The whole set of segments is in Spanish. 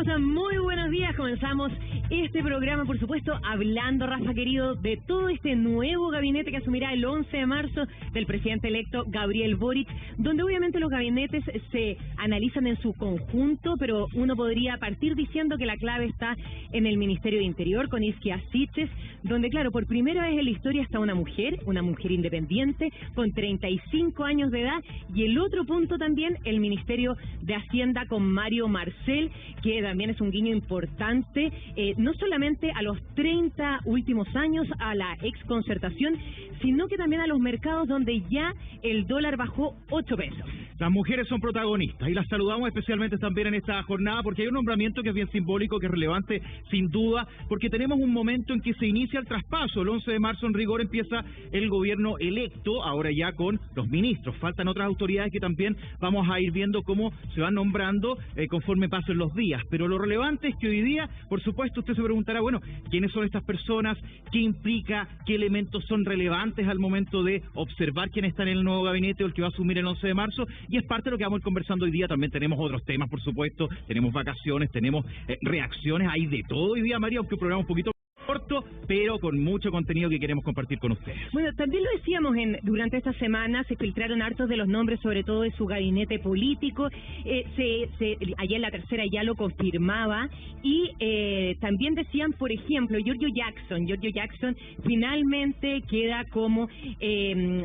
Amigos, muy buenos días. Comenzamos este programa, por supuesto, hablando, Rafa querido, de todo este nuevo gabinete que asumirá el 11 de marzo del presidente electo Gabriel Boric, donde obviamente los gabinetes se analizan en su conjunto, pero uno podría partir diciendo que la clave está en el Ministerio de Interior con Isquia Siches, donde, claro, por primera vez en la historia está una mujer independiente con 35 años de edad, y el otro punto también, el Ministerio de Hacienda con Mario Marcel, que también es un guiño importante, no solamente a los 30 últimos años, a la exconcertación, sino que también a los mercados donde ya el dólar bajó 8 pesos. Las mujeres son protagonistas y las saludamos especialmente también en esta jornada porque hay un nombramiento que es bien simbólico, que es relevante sin duda, porque tenemos un momento en que se inicia el traspaso. El 11 de marzo en rigor empieza el gobierno electo, ahora ya con los ministros. Faltan otras autoridades que también vamos a ir viendo cómo se van nombrando conforme pasen los días. Pero lo relevante es que hoy día, por supuesto, usted se preguntará, bueno, ¿quiénes son estas personas? ¿Qué implica? ¿Qué elementos son relevantes al momento de observar quién está en el nuevo gabinete o el que va a asumir el 11 de marzo? Y es parte de lo que vamos a ir conversando hoy día. También tenemos otros temas, por supuesto, tenemos vacaciones, tenemos reacciones, hay de todo hoy día, María, aunque un programa un poquito corto, pero con mucho contenido que queremos compartir con ustedes. Bueno, también lo decíamos durante esta semana, se filtraron hartos de los nombres, sobre todo de su gabinete político, allá en La Tercera ya lo confirmaba, y también decían, por ejemplo, Giorgio Jackson finalmente queda como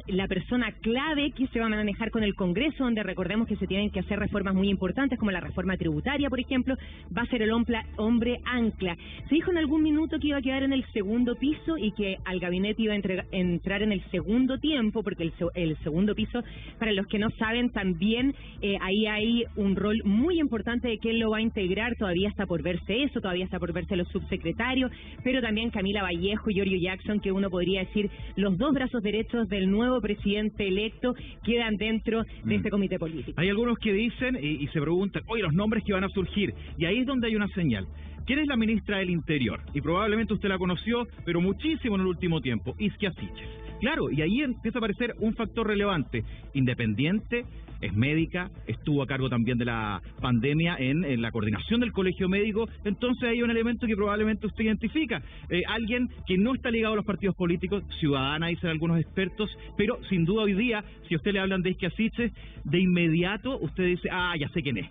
la persona clave que se va a manejar con el Congreso, donde recordemos que se tienen que hacer reformas muy importantes, como la reforma tributaria, por ejemplo, va a ser el hombre ancla. Se dijo en algún minuto que iba a quedar en el segundo piso y que al gabinete iba a entrar en el segundo tiempo, porque el segundo piso, para los que no saben, también ahí hay un rol muy importante de quién lo va a integrar. Todavía está por verse eso, todavía está por verse los subsecretarios, pero también Camila Vallejo y Giorgio Jackson, que uno podría decir los dos brazos derechos del nuevo presidente electo, quedan dentro de este comité político. Hay algunos que dicen y se preguntan, oye, los nombres que van a surgir, y ahí es donde hay una señal. ¿Quién es la ministra del Interior? Y probablemente usted la conoció, pero muchísimo en el último tiempo, Isquia Siches. Claro, y ahí empieza a aparecer un factor relevante, independiente, es médica, estuvo a cargo también de la pandemia en la coordinación del colegio médico, entonces hay un elemento que probablemente usted identifica, alguien que no está ligado a los partidos políticos, ciudadana, dicen algunos expertos, pero sin duda hoy día, si a usted le hablan de Isquia Siches, de inmediato usted dice, ya sé quién es.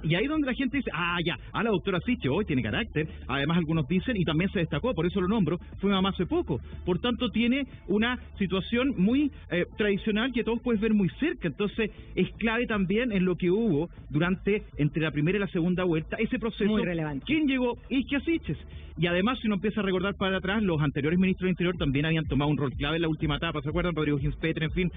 Y ahí donde la gente dice, la doctora Siches hoy tiene carácter, además algunos dicen, y también se destacó, por eso lo nombro, fue mamá hace poco, por tanto tiene una situación muy tradicional que todos puedes ver muy cerca, entonces es clave también en lo que hubo entre la primera y la segunda vuelta, ese proceso. Muy relevante. ¿Quién llegó? Isquia Siches. Y además, si uno empieza a recordar para atrás, los anteriores ministros del Interior también habían tomado un rol clave en la última etapa, ¿se acuerdan? Rodrigo Ginspeter, en fin,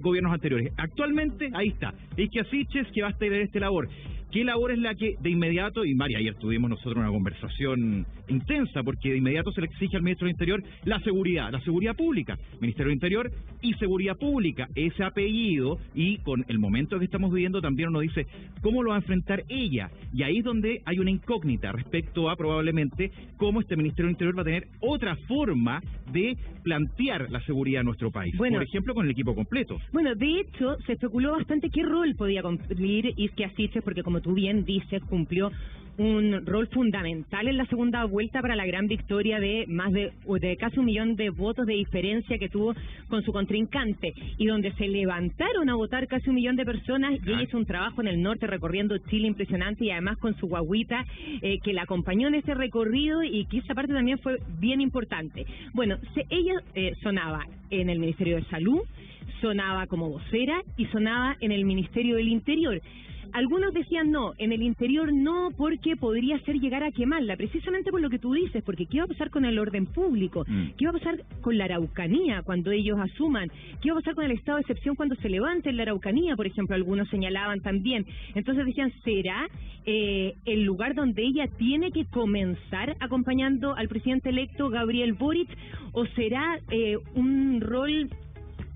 gobiernos anteriores. Actualmente, ahí está, Isquia Siches, que va a tener esta labor. ¿Qué labor es la que de inmediato, y María, ayer tuvimos nosotros una conversación intensa, porque de inmediato se le exige al ministro del Interior la seguridad pública, Ministerio del Interior y Seguridad Pública, ese apellido, y con el momento que estamos viviendo también uno dice, ¿cómo lo va a enfrentar ella? Y ahí es donde hay una incógnita respecto a probablemente cómo este Ministerio del Interior va a tener otra forma de plantear la seguridad de nuestro país, por ejemplo con el equipo completo. Bueno, de hecho, se especuló bastante qué rol podía cumplir Isquia Siches, porque como tú bien dices, cumplió un rol fundamental en la segunda vuelta para la gran victoria de más de casi 1 millón de votos de diferencia que tuvo con su contrincante, y donde se levantaron a votar casi 1 millón de personas, y ella hizo un trabajo en el norte recorriendo Chile impresionante, y además con su guaguita que la acompañó en ese recorrido, y que esa parte también fue bien importante. Bueno, ella sonaba en el Ministerio de Salud, sonaba como vocera y sonaba en el Ministerio del Interior. Algunos decían no, en el interior no, porque podría ser llegar a quemarla, precisamente por lo que tú dices, porque ¿qué va a pasar con el orden público? ¿Qué va a pasar con la Araucanía cuando ellos asuman? ¿Qué va a pasar con el estado de excepción cuando se levante en la Araucanía? Por ejemplo, algunos señalaban también. Entonces decían, ¿será el lugar donde ella tiene que comenzar acompañando al presidente electo Gabriel Boric, o será un rol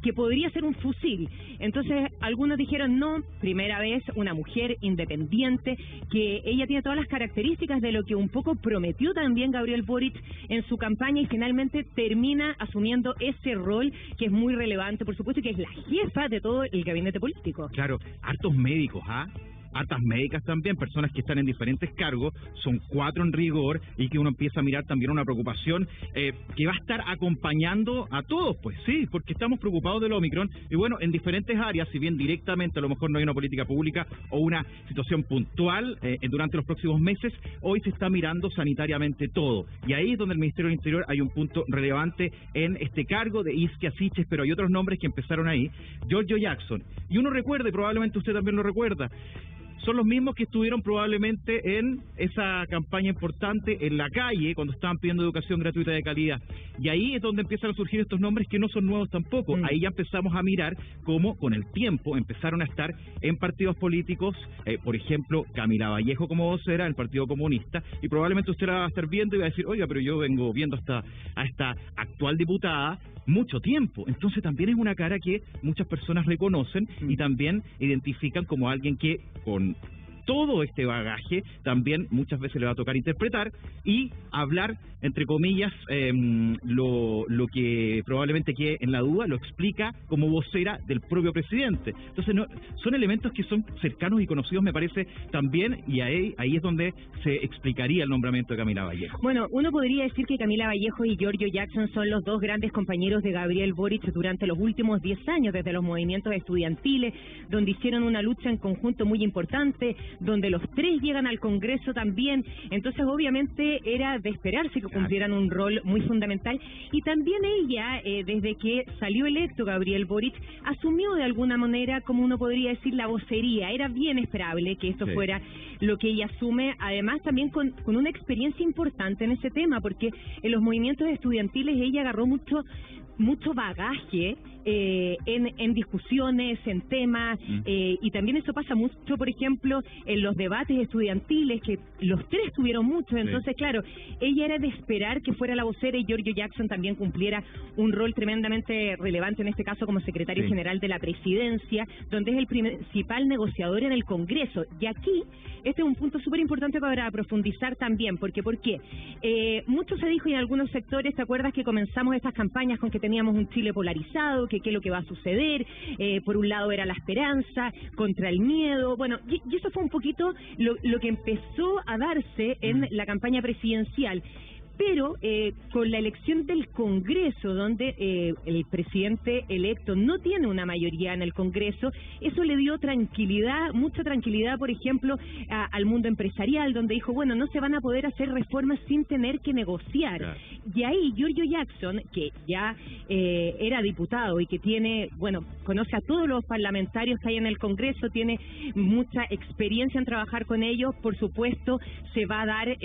que podría ser un fusil? Entonces algunos dijeron no, primera vez una mujer independiente, que ella tiene todas las características de lo que un poco prometió también Gabriel Boric en su campaña, y finalmente termina asumiendo ese rol que es muy relevante, por supuesto, y que es la jefa de todo el gabinete político. Claro, hartos médicos, hartas médicas también, personas que están en diferentes cargos, son 4 en rigor, y que uno empieza a mirar también una preocupación que va a estar acompañando a todos, pues sí, porque estamos preocupados del Omicron, y bueno, en diferentes áreas, si bien directamente a lo mejor no hay una política pública o una situación puntual durante los próximos meses, hoy se está mirando sanitariamente todo, y ahí es donde el Ministerio del Interior hay un punto relevante en este cargo de Isquia Siches, pero hay otros nombres que empezaron ahí, Giorgio Jackson, y uno recuerda, y probablemente usted también lo recuerda, son los mismos que estuvieron probablemente en esa campaña importante en la calle cuando estaban pidiendo educación gratuita de calidad. Y ahí es donde empiezan a surgir estos nombres que no son nuevos tampoco. Ahí ya empezamos a mirar cómo con el tiempo empezaron a estar en partidos políticos, por ejemplo, Camila Vallejo como vocera del Partido Comunista, y probablemente usted la va a estar viendo y va a decir, oiga, pero yo vengo viendo a esta actual diputada mucho tiempo. Entonces también es una cara que muchas personas reconocen y también identifican como alguien que con todo este bagaje también muchas veces le va a tocar interpretar y hablar, entre comillas, lo que probablemente quede en la duda, lo explica como vocera del propio presidente. Entonces son elementos que son cercanos y conocidos, me parece, también, y ahí es donde se explicaría el nombramiento de Camila Vallejo. Bueno, uno podría decir que Camila Vallejo y Giorgio Jackson son los dos grandes compañeros de Gabriel Boric durante los últimos 10 años, desde los movimientos estudiantiles, donde hicieron una lucha en conjunto muy importante, donde los tres llegan al Congreso también, entonces obviamente era de esperarse que cumplieran un rol muy fundamental, y también ella, desde que salió electo Gabriel Boric, asumió de alguna manera, como uno podría decir, la vocería. Era bien esperable que esto fuera lo que ella asume, además también con una experiencia importante en ese tema, porque en los movimientos estudiantiles ella agarró mucho bagaje en discusiones, en temas, y también eso pasa mucho, por ejemplo, en los debates estudiantiles, que los tres tuvieron mucho, entonces claro, ella era de esperar que fuera la vocera, y Giorgio Jackson también cumpliera un rol tremendamente relevante, en este caso como secretario general de la presidencia, donde es el principal negociador en el Congreso, y aquí este es un punto súper importante para profundizar también, porque ¿por qué? Mucho se dijo, y en algunos sectores, ¿te acuerdas que comenzamos estas campañas con que teníamos un Chile polarizado, que qué es lo que va a suceder? Por un lado era la esperanza contra el miedo, bueno, y eso fue un poquito lo que empezó a darse en la campaña presidencial. Pero con la elección del Congreso, donde el presidente electo no tiene una mayoría en el Congreso, eso le dio tranquilidad, mucha tranquilidad, por ejemplo, al mundo empresarial, donde dijo, bueno, no se van a poder hacer reformas sin tener que negociar. Claro. Y ahí Giorgio Jackson, que ya era diputado y que tiene, bueno, conoce a todos los parlamentarios que hay en el Congreso, tiene mucha experiencia en trabajar con ellos, por supuesto, se va a dar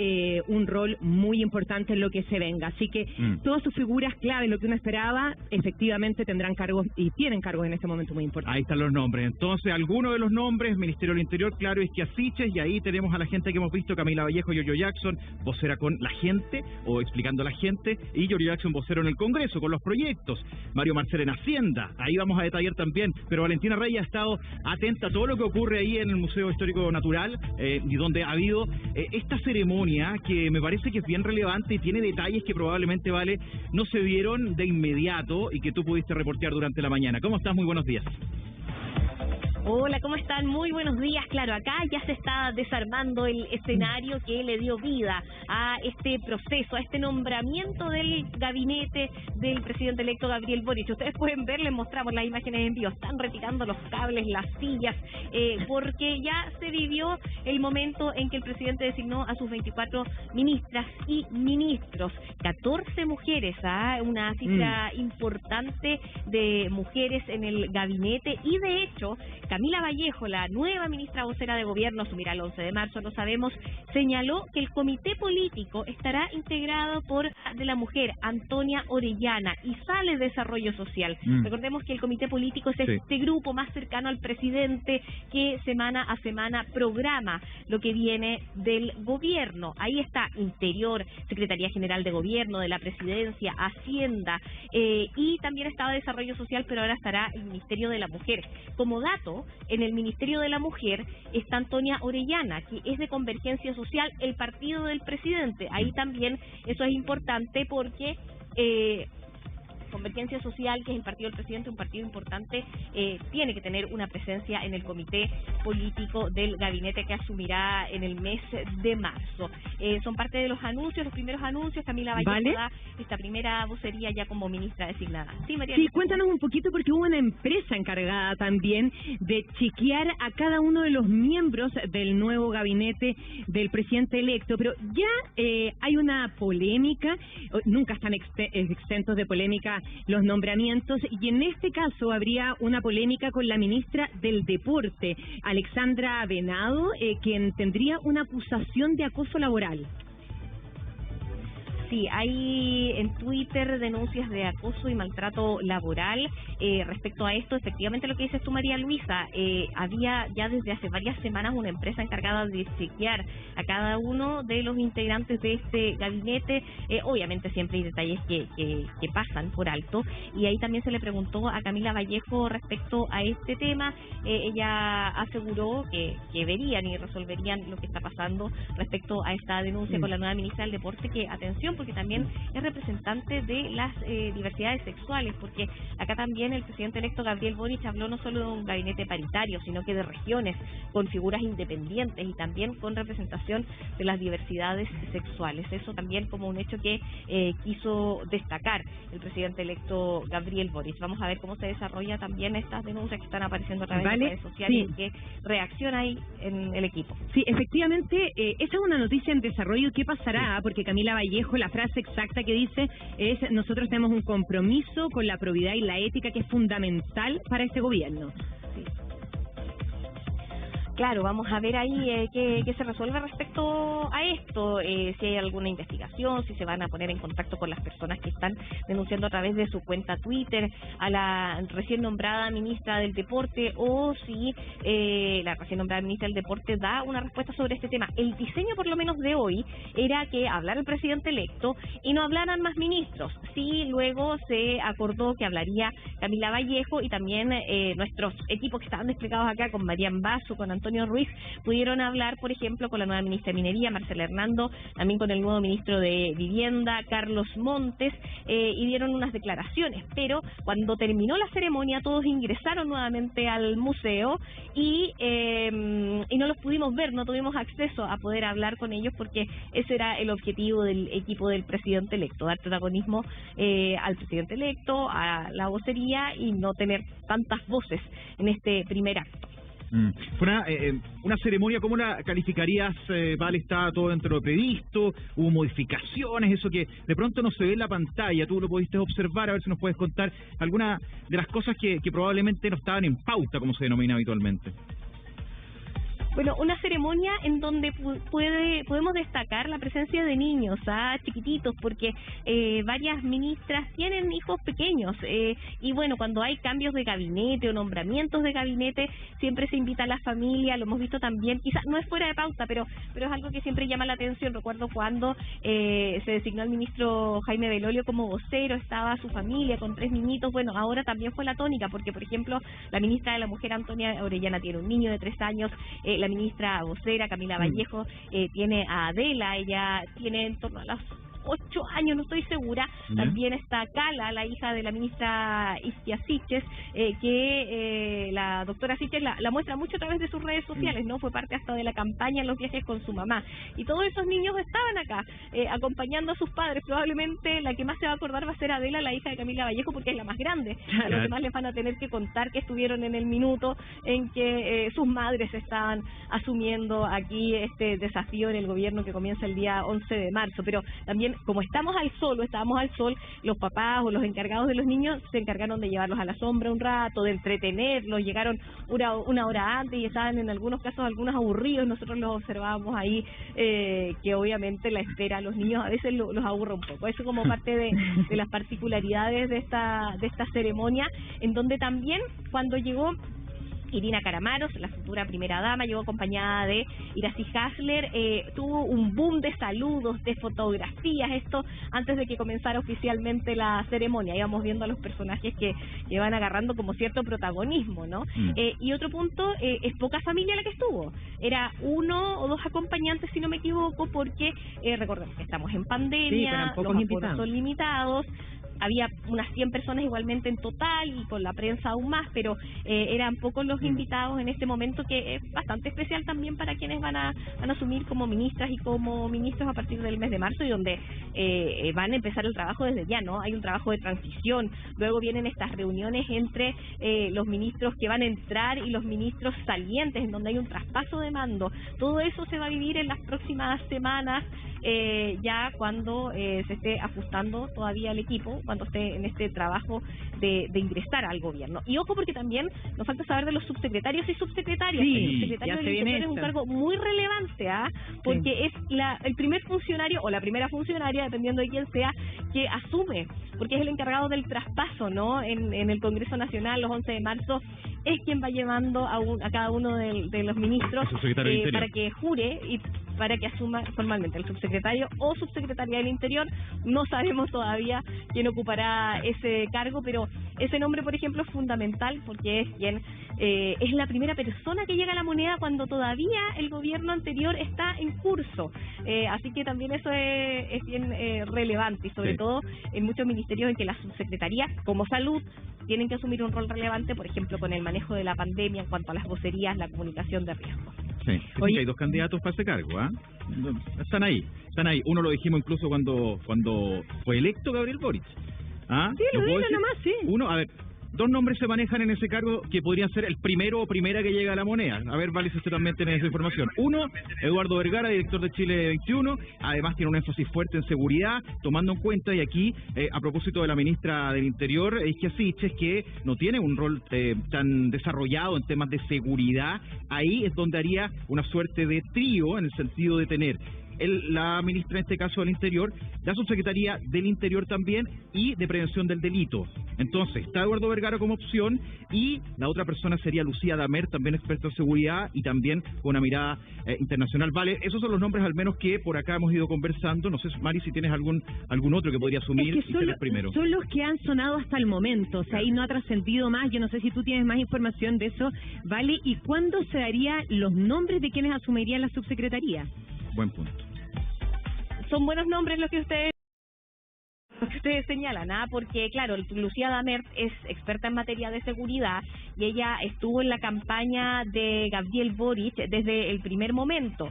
un rol muy importante en lo que se venga. Así que todas sus figuras clave, lo que uno esperaba, efectivamente tendrán cargos y tienen cargos en este momento muy importantes. Ahí están los nombres. Entonces, algunos de los nombres, Ministerio del Interior, claro, Isquia Siches, y ahí tenemos a la gente que hemos visto, Camila Vallejo, Giorgio Jackson, vocera con la gente, o explicando a la gente, y Giorgio Jackson, vocero en el Congreso, con los proyectos. Mario Marcel en Hacienda, ahí vamos a detallar también, pero Valentina Rey ha estado atenta a todo lo que ocurre ahí en el Museo Histórico Natural, y donde ha habido esta ceremonia que me parece que es bien relevante y tiene detalles que probablemente, Vale, no se vieron de inmediato y que tú pudiste reportear durante la mañana. ¿Cómo estás? Muy buenos días. Hola, ¿cómo están? Muy buenos días. Claro, acá ya se está desarmando el escenario que le dio vida a este proceso, a este nombramiento del gabinete del presidente electo Gabriel Boric. Ustedes pueden ver, les mostramos las imágenes en vivo. Están retirando los cables, las sillas, porque ya se vivió el momento en que el presidente designó a sus 24 ministras y ministros. 14 mujeres, una cifra importante de mujeres en el gabinete, y de hecho Camila Vallejo, la nueva ministra vocera de gobierno, asumirá el 11 de marzo, lo sabemos, señaló que el comité político estará integrado por de la mujer, Antonia Orellana, y sale Desarrollo Social. Recordemos que el comité político es este grupo más cercano al presidente que semana a semana programa lo que viene del gobierno. Ahí está Interior, Secretaría General de Gobierno, de la Presidencia, Hacienda, y también estaba Desarrollo Social, pero ahora estará el Ministerio de la Mujer. Como dato, en el Ministerio de la Mujer está Antonia Orellana, que es de Convergencia Social, el partido del presidente. Ahí también eso es importante porque Convergencia Social, que es el partido del presidente, un partido importante, tiene que tener una presencia en el comité político del gabinete que asumirá en el mes de marzo. Son parte de los anuncios, los primeros anuncios. Camila Vallejo da esta primera vocería ya como ministra designada. Sí, María. Sí, cuéntanos un poquito, porque hubo una empresa encargada también de chequear a cada uno de los miembros del nuevo gabinete del presidente electo, pero ya hay una polémica, nunca están exentos de polémica los nombramientos, y en este caso habría una polémica con la ministra del Deporte, Alexandra Venado, quien tendría una acusación de acoso laboral. Sí, hay en Twitter denuncias de acoso y maltrato laboral. Respecto a esto, efectivamente lo que dices tú, María Luisa, había ya desde hace varias semanas una empresa encargada de chequear a cada uno de los integrantes de este gabinete. Obviamente siempre hay detalles que pasan por alto, y ahí también se le preguntó a Camila Vallejo respecto a este tema. Ella aseguró que verían y resolverían lo que está pasando respecto a esta denuncia con la nueva ministra del Deporte, que, atención, porque también es representante de las diversidades sexuales, porque acá también el presidente electo Gabriel Boric habló no solo de un gabinete paritario, sino que de regiones con figuras independientes y también con representación de las diversidades sexuales. Eso también como un hecho que quiso destacar el presidente electo Gabriel Boric. Vamos a ver cómo se desarrolla también estas denuncias que están apareciendo a través de las redes sociales, y que reacciona ahí en el equipo. Sí, efectivamente, esa es una noticia en desarrollo. ¿Qué pasará? Porque Camila Vallejo, la frase exacta que dice es: nosotros tenemos un compromiso con la probidad y la ética que es fundamental para este gobierno. Sí. Claro, vamos a ver ahí qué se resuelve respecto a esto, si hay alguna investigación, si se van a poner en contacto con las personas que están denunciando a través de su cuenta Twitter a la recién nombrada ministra del Deporte, o si la recién nombrada ministra del Deporte da una respuesta sobre este tema. El diseño, por lo menos de hoy, era que hablara el presidente electo y no hablaran más ministros. Sí, luego se acordó que hablaría Camila Vallejo, y también nuestros equipos que estaban desplegados acá con Marian Basso, con Antonio Ruiz, pudieron hablar, por ejemplo, con la nueva ministra de Minería, Marcela Hernando, también con el nuevo ministro de Vivienda, Carlos Montes, y dieron unas declaraciones. Pero cuando terminó la ceremonia, todos ingresaron nuevamente al museo y no los pudimos ver, no tuvimos acceso a poder hablar con ellos, porque ese era el objetivo del equipo del presidente electo, dar protagonismo al presidente electo, a la vocería, y no tener tantas voces en este primer acto. Fue una ceremonia. ¿Cómo la calificarías, Vale? ¿Estaba todo dentro de lo previsto? ¿Hubo modificaciones? Eso que de pronto no se ve en la pantalla, tú lo pudiste observar, a ver si nos puedes contar alguna de las cosas que probablemente no estaban en pauta, como se denomina habitualmente. Bueno, una ceremonia en donde podemos destacar la presencia de niños, chiquititos, porque varias ministras tienen hijos pequeños, y bueno, cuando hay cambios de gabinete o nombramientos de gabinete, siempre se invita a la familia. Lo hemos visto también, quizás no es fuera de pauta, pero es algo que siempre llama la atención. Recuerdo cuando se designó al ministro Jaime Belolio como vocero, estaba su familia con 3 niñitos. Bueno, ahora también fue la tónica, porque por ejemplo la ministra de la Mujer, Antonia Orellana, tiene un niño de 3 años, la ministra vocera Camila Vallejo tiene a Adela, ella tiene en torno a las 8 años, no estoy segura. También está Cala, la hija de la ministra Isquia Siches, que la doctora Siches la muestra mucho a través de sus redes sociales, ¿no? Fue parte hasta de la campaña en los viajes con su mamá. Y todos esos niños estaban acá, acompañando a sus padres. Probablemente la que más se va a acordar va a ser Adela, la hija de Camila Vallejo, porque es la más grande. A los demás les van a tener que contar que estuvieron en el minuto en que sus madres estaban asumiendo aquí este desafío en el gobierno que comienza el día 11 de marzo. Pero también, como estábamos al sol, los papás o los encargados de los niños se encargaron de llevarlos a la sombra un rato, de entretenerlos. Llegaron una hora antes y estaban en algunos casos algunos aburridos. Nosotros los observábamos ahí, que obviamente la espera a los niños a veces los aburre un poco. Eso como parte de las particularidades de esta ceremonia, en donde también cuando llegó Irina Caramaros, la futura primera dama, llegó acompañada de Iracy Hasler, tuvo un boom de saludos, de fotografías, esto antes de que comenzara oficialmente la ceremonia. Íbamos viendo a los personajes que van agarrando como cierto protagonismo, ¿no? Y otro punto, es poca familia la que estuvo, era 1 o 2 acompañantes, si no me equivoco, porque recordemos que estamos en pandemia, los aforos son limitados. Había unas 100 personas igualmente en total y con la prensa aún más, pero eran pocos los invitados en este momento, que es bastante especial también para quienes van a asumir como ministras y como ministros a partir del mes de marzo, y donde van a empezar el trabajo desde ya, ¿no? Hay un trabajo de transición, luego vienen estas reuniones entre los ministros que van a entrar y los ministros salientes, en donde hay un traspaso de mando. Todo eso se va a vivir en las próximas semanas, ya cuando se esté ajustando todavía el equipo, cuando esté en este trabajo de ingresar al gobierno. Y ojo, porque también nos falta saber de los subsecretarios y subsecretarias. Sí, el subsecretario del Interior es un cargo muy relevante, porque es el primer funcionario o la primera funcionaria, dependiendo de quién sea, que asume, porque es el encargado del traspaso, ¿no? En el Congreso Nacional, los 11 de marzo, es quien va llevando a cada uno de los ministros para que jure y para que asuma formalmente. El subsecretario o subsecretaria del Interior, no sabemos todavía quién ocupará ese cargo, pero ese nombre, por ejemplo, es fundamental porque es quien es la primera persona que llega a la moneda cuando todavía el gobierno anterior está en curso. Así que también eso es bien relevante, y sobre todo en muchos ministerios en que la subsecretaría, como salud, tienen que asumir un rol relevante, por ejemplo, con el manejo de la pandemia en cuanto a las vocerías, la comunicación de riesgo. Sí, hay dos candidatos para ese cargo, Están ahí. Uno lo dijimos incluso cuando fue electo Gabriel Boric. Sí, lo digo nomás, sí. Uno, a ver, dos nombres se manejan en ese cargo que podrían ser el primero o primera que llega a la moneda. A ver, vale, si usted también tiene esa información. Uno, Eduardo Vergara, director de Chile 21, además tiene un énfasis fuerte en seguridad, tomando en cuenta, y aquí, a propósito de la ministra del Interior, Isquia Siches, que no tiene un rol tan desarrollado en temas de seguridad. Ahí es donde haría una suerte de trío, en el sentido de tener la ministra, en este caso del Interior, la subsecretaría del Interior también, y de Prevención del Delito. Entonces, está Eduardo Vergara como opción, y la otra persona sería Lucía Damer, también experta en seguridad y también con una mirada internacional. Vale, esos son los nombres al menos que por acá hemos ido conversando. No sé, Mari, si tienes algún otro que podría asumir y ser el primero. Son los que han sonado hasta el momento, o sea, ahí no ha trascendido más. Yo no sé si tú tienes más información de eso, Vale, ¿y cuándo se darían los nombres de quienes asumirían la subsecretaría? Buen punto. Son buenos nombres los que ustedes señalan, porque claro, Lucía Damer es experta en materia de seguridad y ella estuvo en la campaña de Gabriel Boric desde el primer momento.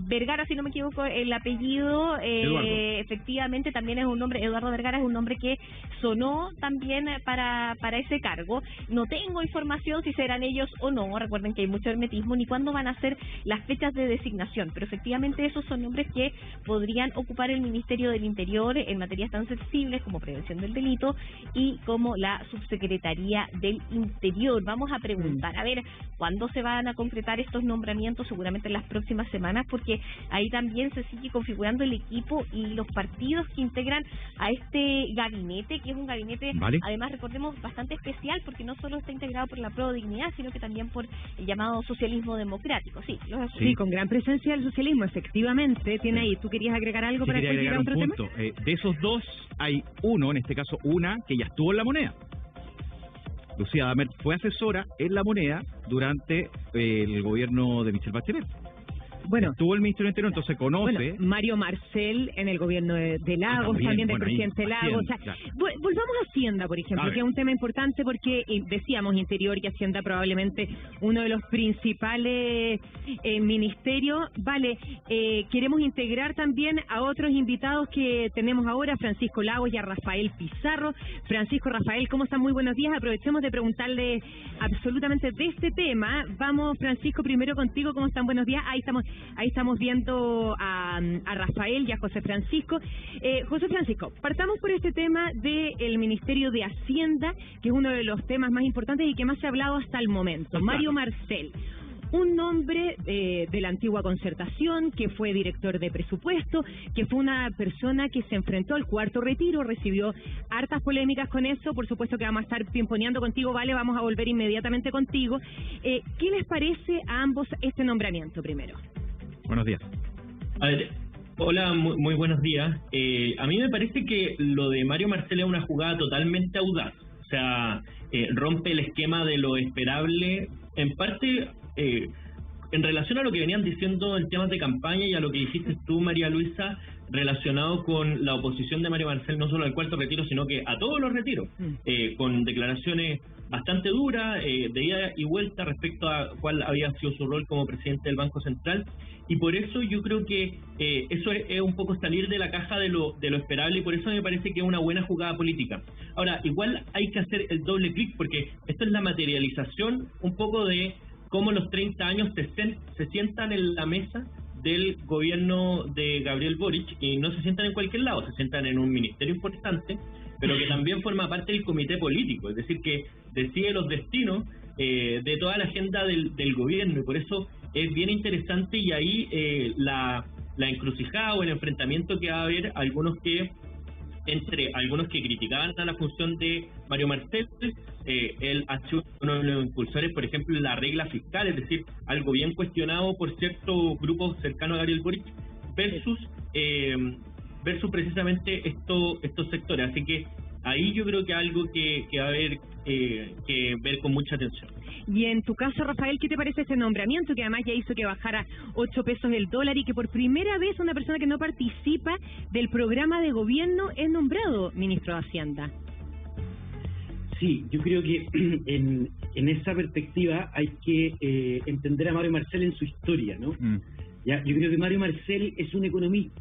Vergara, si no me equivoco, el apellido, efectivamente también es un nombre, Eduardo Vergara es un nombre que sonó también para ese cargo. No tengo información si serán ellos o no, recuerden que hay mucho hermetismo, ni cuándo van a ser las fechas de designación, pero efectivamente esos son nombres que podrían ocupar el Ministerio del Interior en materia tan sensibles como prevención del delito y como la subsecretaría del Interior. Vamos a preguntar, a ver, ¿cuándo se van a concretar estos nombramientos? Seguramente en las próximas semanas, porque ahí también se sigue configurando el equipo y los partidos que integran a este gabinete, que es un gabinete, además, recordemos, bastante especial, porque no solo está integrado por la Pro Dignidad, sino que también por el llamado socialismo democrático. Sí, con gran presencia del socialismo, efectivamente. Tiene ahí, ¿tú querías agregar algo para después llegar a otro tema? De esos dos, hay uno, en este caso una, que ya estuvo en la moneda. Lucía Damer fue asesora en la moneda durante el gobierno de Michelle Bachelet. Bueno, estuvo el ministro del Interior, entonces conoce. Bueno, Mario Marcel en el gobierno de Lagos, también del presidente Lagos. O sea, claro. Volvamos a Hacienda, por ejemplo, que es un tema importante porque decíamos Interior y Hacienda probablemente uno de los principales ministerios. Vale, queremos integrar también a otros invitados que tenemos ahora, Francisco Lagos y a Rafael Pizarro. Francisco, Rafael, ¿cómo están? Muy buenos días. Aprovechemos de preguntarle absolutamente de este tema. Vamos, Francisco, primero contigo. ¿Cómo están? Buenos días. Ahí estamos viendo a Rafael y a José Francisco. José Francisco, partamos por este tema del Ministerio de Hacienda, que es uno de los temas más importantes y que más se ha hablado hasta el momento. Mario Marcel, un nombre de la antigua Concertación, que fue director de presupuesto, que fue una persona que se enfrentó al cuarto retiro, recibió hartas polémicas con eso. Por supuesto que vamos a estar pimponeando contigo, Vale, vamos a volver inmediatamente contigo. ¿Qué les parece a ambos este nombramiento primero? Buenos días. A ver, hola, muy buenos días. A mí me parece que lo de Mario Marcel es una jugada totalmente audaz. O sea, rompe el esquema de lo esperable, en parte en relación a lo que venían diciendo en temas de campaña y a lo que dijiste tú, María Luisa, relacionado con la oposición de Mario Marcel, no solo al cuarto retiro, sino que a todos los retiros, con declaraciones bastante duras, de ida y vuelta respecto a cuál había sido su rol como presidente del Banco Central, y por eso yo creo que eso es un poco salir de la caja de lo esperable, y por eso me parece que es una buena jugada política. Ahora, igual hay que hacer el doble clic, porque esto es la materialización un poco de cómo los 30 años se sientan en la mesa del gobierno de Gabriel Boric, y no se sientan en cualquier lado, se sientan en un ministerio importante, pero que también forma parte del comité político, es decir, que decide los destinos de toda la agenda del gobierno, y por eso es bien interesante, y ahí la encrucijada o el enfrentamiento que va a haber entre algunos que criticaban a la función de Mario Marcel, él ha sido uno de los impulsores, por ejemplo, de la regla fiscal, es decir, algo bien cuestionado por ciertos grupos cercanos a Gabriel Boric, versus precisamente estos sectores. Así que ahí yo creo que algo que va a haber que ver con mucha atención. Y en tu caso, Rafael, ¿qué te parece ese nombramiento que además ya hizo que bajara 8 pesos el dólar y que por primera vez una persona que no participa del programa de gobierno es nombrado ministro de Hacienda? Sí, yo creo que en esa perspectiva hay que entender a Mario Marcel en su historia, ¿no? Ya, yo creo que Mario Marcel es un economista